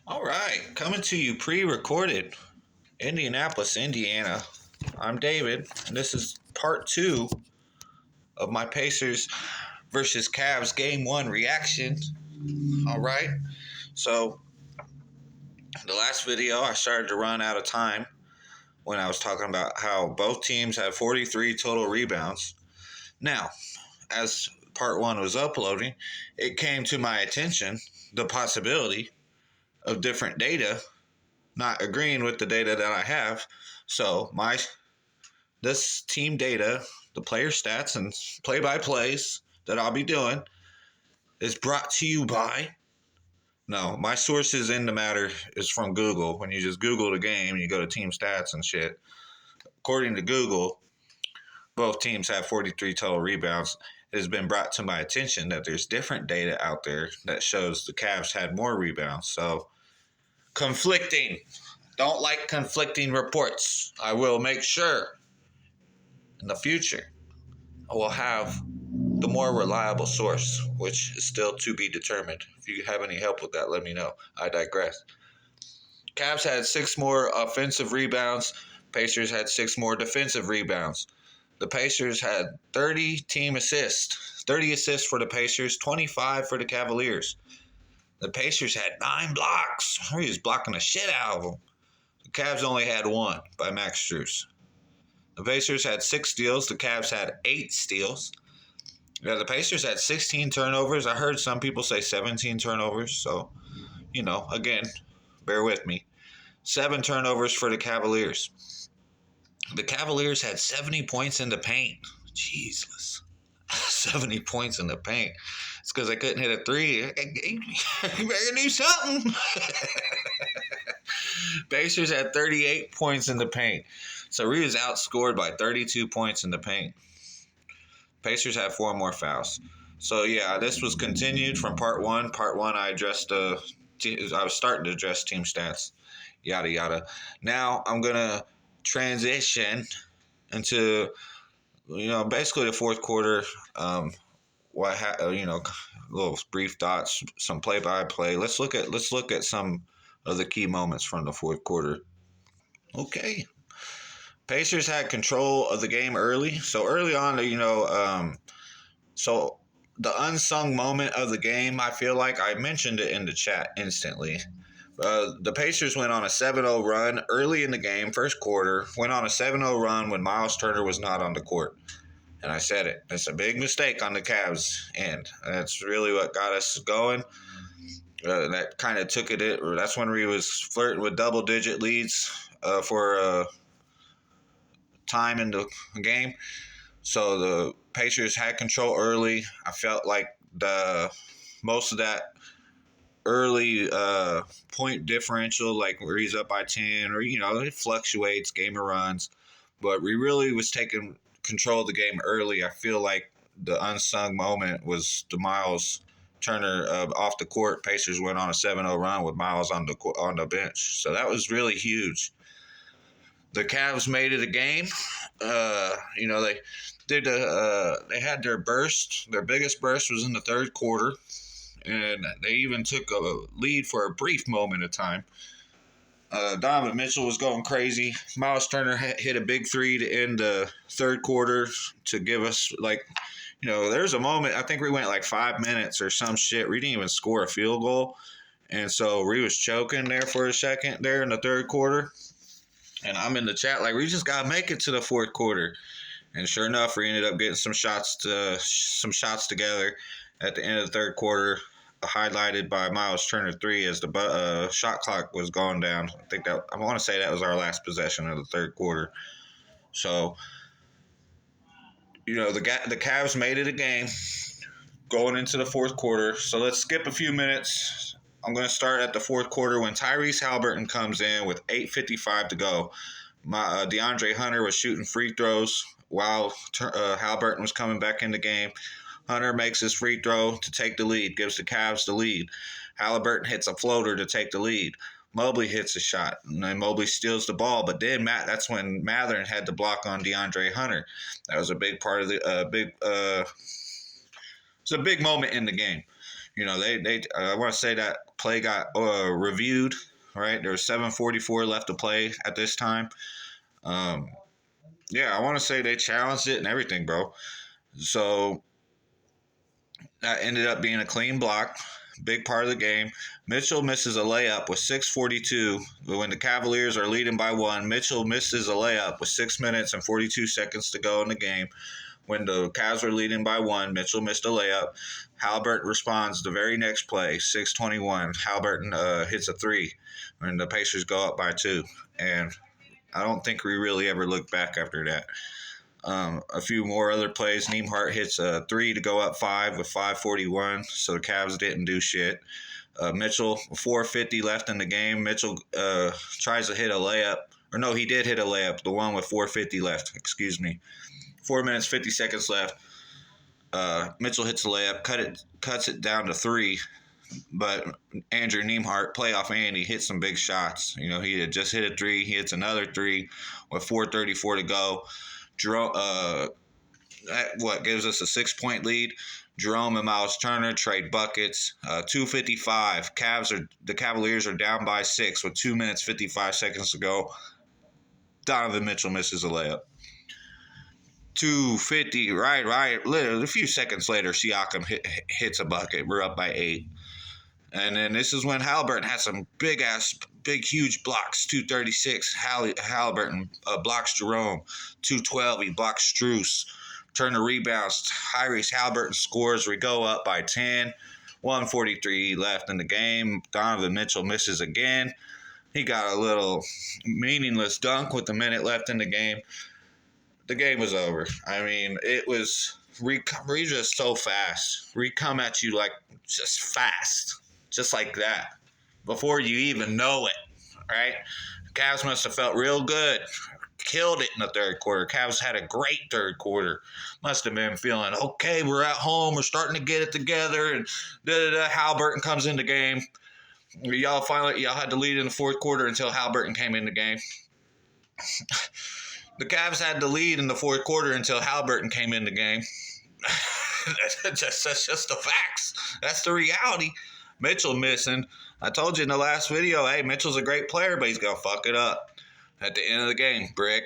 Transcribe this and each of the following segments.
All right, coming to you pre-recorded, Indianapolis, Indiana. I'm David, and this is part two of my Pacers versus Cavs Game 1 reaction. All right, so the last video I started to run out of time when I was talking about how both teams had 43 total rebounds. Now, as part one was uploading, it came to my attention the possibility of different data not agreeing with the data that I have. So this team data, the player stats and play-by-plays that I'll be doing is brought to you by. No, my sources in the matter is from Google. When you just Google the game, you go to team stats and shit. According to Google, both teams have 43 total rebounds. It has been brought to my attention that there's different data out there that shows the Cavs had more rebounds. So, conflicting. Don't like conflicting reports. I will make sure in the future I will have the more reliable source, which is still to be determined. If you have any help with that, let me know. I digress. Cavs had 6 more offensive rebounds. Pacers had 6 more defensive rebounds. The Pacers had 30 team assists. 30 assists for the Pacers, 25 for the Cavaliers. The Pacers had 9 blocks. He was blocking the shit out of them. The Cavs only had 1 by Max Strus. The Pacers had 6 steals. The Cavs had 8 steals. Yeah, the Pacers had 16 turnovers. I heard some people say 17 turnovers. So, again, bear with me. 7 turnovers for the Cavaliers. The Cavaliers had 70 points in the paint. Jesus. 70 points in the paint. It's because I couldn't hit a 3. You better do something. Pacers had 38 points in the paint. So we was outscored by 32 points in the paint. Pacers had 4 more fouls. So yeah, this was continued from part one. Part one, I was starting to address team stats, yada yada. Now I'm gonna transition into basically the fourth quarter. Little brief thoughts, some play-by-play. Let's look at some of the key moments from the fourth quarter. Okay. Pacers had control of the game early. So early on, so the unsung moment of the game, I feel like I mentioned it in the chat instantly. The Pacers went on a 7-0 run early in the game, first quarter, went on a 7-0 run when Miles Turner was not on the court. And I said it. It's a big mistake on the Cavs' end. That's really what got us going. That kind of took it. That's when we was flirting with double-digit leads for time in the game. So the Pacers had control early. I felt like most of that early point differential, like where he's up by 10, or it fluctuates, game of runs, but we really was taking control of the game early. I feel like the unsung moment was the Miles Turner off the court. Pacers went on a 7-0 run with Miles on the bench, so that was really huge. The Cavs made it a game. They did. They had their burst. Their biggest burst was in the third quarter, and they even took a lead for a brief moment of time. Donovan Mitchell was going crazy. Miles Turner hit a big 3 to end the third quarter to give us there's a moment. I think we went like 5 minutes or some shit. We didn't even score a field goal, and so we was choking there for a second there in the third quarter. And I'm in the chat like, we just gotta make it to the fourth quarter. And sure enough, we ended up getting some shots together at the end of the third quarter, highlighted by Miles Turner 3 as the shot clock was going down. I want to say that was our last possession of the third quarter. So, the Cavs made it a game going into the fourth quarter. So let's skip a few minutes. I'm going to start at the fourth quarter when Tyrese Haliburton comes in with 8:55 to go. DeAndre Hunter was shooting free throws while Haliburton was coming back in the game. Hunter makes his free throw to take the lead, gives the Cavs the lead. Haliburton hits a floater to take the lead. Mobley hits a shot, and then Mobley steals the ball. But then that's when Mathurin had the block on DeAndre Hunter. That was a big part of it's a big moment in the game. You know, they I want to say that play got reviewed. Right, there was 7:44 left to play at this time. Um, yeah, I want to say they challenged it and everything, bro. So that ended up being a clean block. Big part of the game. Mitchell misses a layup with 6:42. When the Cavaliers are leading by one, Mitchell misses a layup with 6 minutes and 42 seconds to go in the game. When the Cavs were leading by one, Mitchell missed a layup. Halliburton responds the very next play, 6:21. Halliburton hits a three, and the Pacers go up by two. And I don't think we really ever looked back after that. A few more other plays. Nembhard hits a three to go up five with 5:41, so the Cavs didn't do shit. Mitchell, 4:50 left in the game. Mitchell tries to hit a layup. Or no, he did hit a layup, the one with 4:50 left, excuse me. 4 minutes, 50 seconds left. Mitchell hits a layup, cuts it down to three. But Andrew Nembhard, playoff Andy, hit some big shots. You know, he had just hit a three. He hits another three with 4:34 to go. Jerome, what gives us a 6-point lead? Jerome and Miles Turner trade buckets. 2:55. The Cavaliers are down by 6 with 2 minutes 55 seconds to go. Donovan Mitchell misses a layup. 2:50. Right. Literally a few seconds later, Siakam hits a bucket. We're up by 8. And then this is when Halliburton has some big, huge blocks. 2:36, Halliburton blocks Jerome. 2:12, he blocks Strus. Turner rebounds. Tyrese Halliburton scores. We go up by 10. 1:43 left in the game. Donovan Mitchell misses again. He got a little meaningless dunk with a minute left in the game. The game was over. I mean, it was just so fast. We come at you like just fast. Just like that, before you even know it, right? Cavs must have felt real good. Killed it in the third quarter. Cavs had a great third quarter. Must have been feeling, okay, we're at home. We're starting to get it together. And Halliburton comes in the game. Y'all had to lead in the fourth quarter until Halliburton came in the game. The Cavs had the lead in the fourth quarter until Halliburton came in the game. That's just the facts. That's the reality. Mitchell missing. I told you in the last video, hey, Mitchell's a great player, but he's going to fuck it up at the end of the game. Brick.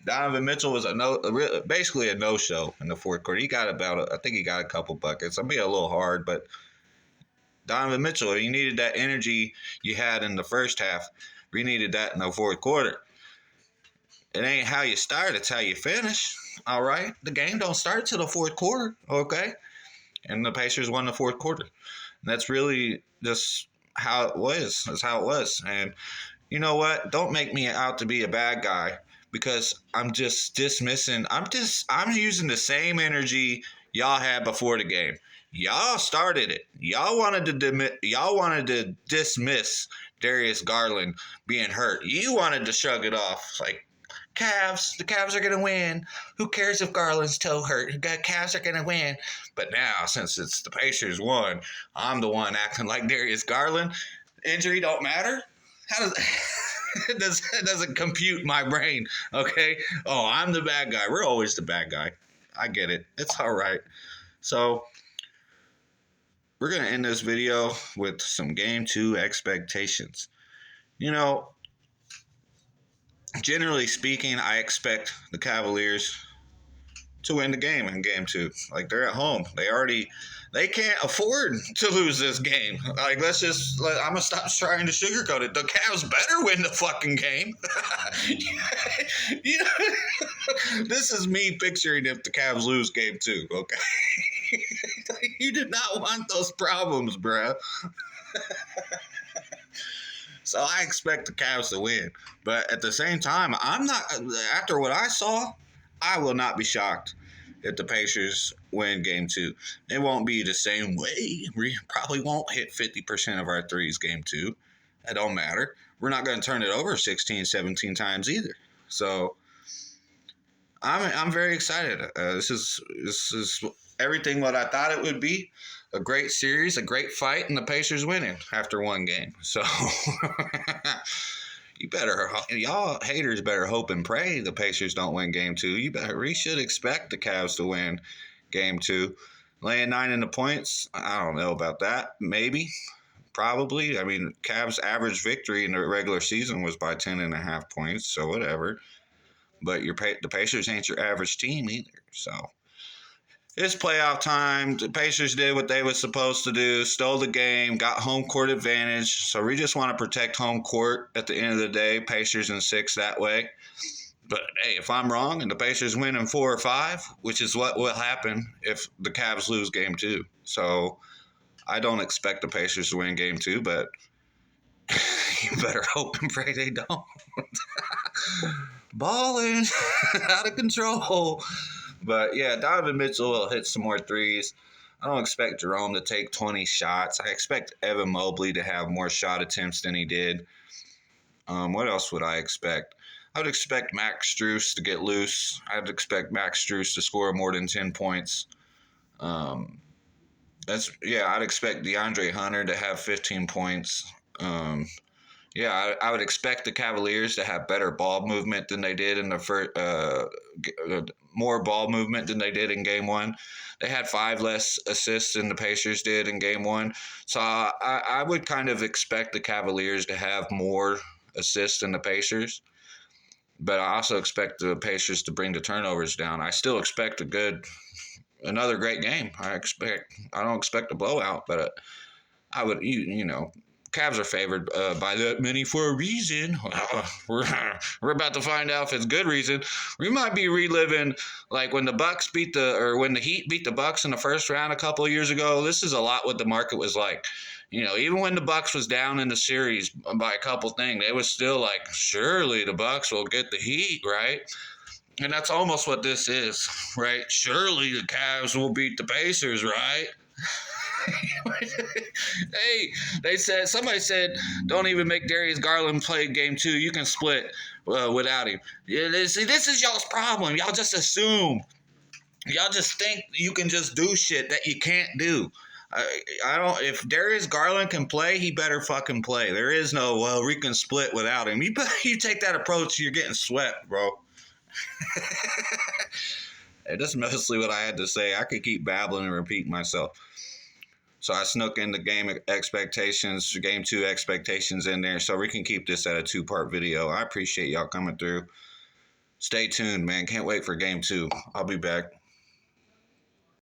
Donovan Mitchell was basically a no-show in the fourth quarter. He got I think he got a couple buckets. I'm being a little hard, but Donovan Mitchell, you needed that energy you had in the first half. We needed that in the fourth quarter. It ain't how you start, it's how you finish. All right? The game don't start till the fourth quarter, okay? And the Pacers won the fourth quarter. And that's really just how it was. That's how it was. And you know what? Don't make me out to be a bad guy because I'm just dismissing. I'm using the same energy y'all had before the game. Y'all started it. Y'all wanted to dismiss Darius Garland being hurt. You wanted to shrug it off like, the Cavs are going to win. Who cares if Garland's toe hurt? The Cavs are going to win. But now, since it's the Pacers won, I'm the one acting like Darius Garland. Injury don't matter? How does it doesn't compute my brain, okay? Oh, I'm the bad guy. We're always the bad guy. I get it. It's all right. So, we're going to end this video with some Game 2 expectations. You know, generally speaking, I expect the Cavaliers to win the game in Game 2. Like, they're at home. They can't afford to lose this game. Like, I'm going to stop trying to sugarcoat it. The Cavs better win the fucking game. This is me picturing if the Cavs lose Game 2, okay? You did not want those problems, bruh. So I expect the Cavs to win. But at the same time, after what I saw, I will not be shocked if the Pacers win Game 2. It won't be the same way. We probably won't hit 50% of our threes Game 2. It don't matter. We're not going to turn it over 16, 17 times either. So I'm very excited. This is everything what I thought it would be. A great series, a great fight, and the Pacers winning after one game. So, Y'all haters better hope and pray the Pacers don't win game 2. We should expect the Cavs to win game 2. Laying 9 in the points, I don't know about that. Maybe, probably. I mean, Cavs' average victory in the regular season was by 10.5 points, so whatever. But the Pacers ain't your average team either, so. It's playoff time. The Pacers did what they were supposed to do, stole the game, got home court advantage. So we just want to protect home court at the end of the day. Pacers in 6 that way. But hey, if I'm wrong and the Pacers win in 4 or 5, which is what will happen if the Cavs lose game 2. So I don't expect the Pacers to win game 2, but you better hope and pray they don't. Balling out of control. But yeah, Donovan Mitchell will hit some more threes. I don't expect Jerome to take 20 shots. I expect Evan Mobley to have more shot attempts than he did. What else would I expect? I would expect Max Strus to get loose. I'd expect Max Strus to score more than 10 points. I'd expect DeAndre Hunter to have 15 points. I would expect the Cavaliers to have better ball movement than they did in the first, more ball movement than they did in game 1. They had 5 less assists than the Pacers did in game 1. So I would kind of expect the Cavaliers to have more assists than the Pacers. But I also expect the Pacers to bring the turnovers down. I still expect another great game. I don't expect a blowout, but I would, Cavs are favored by that many for a reason. We're about to find out if it's good reason. We might be reliving like when the Heat beat the Bucks in the first round a couple of years ago. This is a lot what the market was like. Even when the Bucks was down in the series by a couple things, they was still like, surely the Bucks will get the Heat, right? And that's almost what this is, right? Surely the Cavs will beat the Pacers, right? Hey, somebody said, don't even make Darius Garland play game 2. You can split without him. Yeah, this is y'all's problem. Y'all just assume. Y'all just think you can just do shit that you can't do. If Darius Garland can play, he better fucking play. There is no, we can split without him. You take that approach, you're getting swept, bro. That's mostly what I had to say. I could keep babbling and repeating myself. So I snuck in the game 2 expectations in there so we can keep this at a 2-part video. I appreciate y'all coming through. Stay tuned, man. Can't wait for game 2. I'll be back.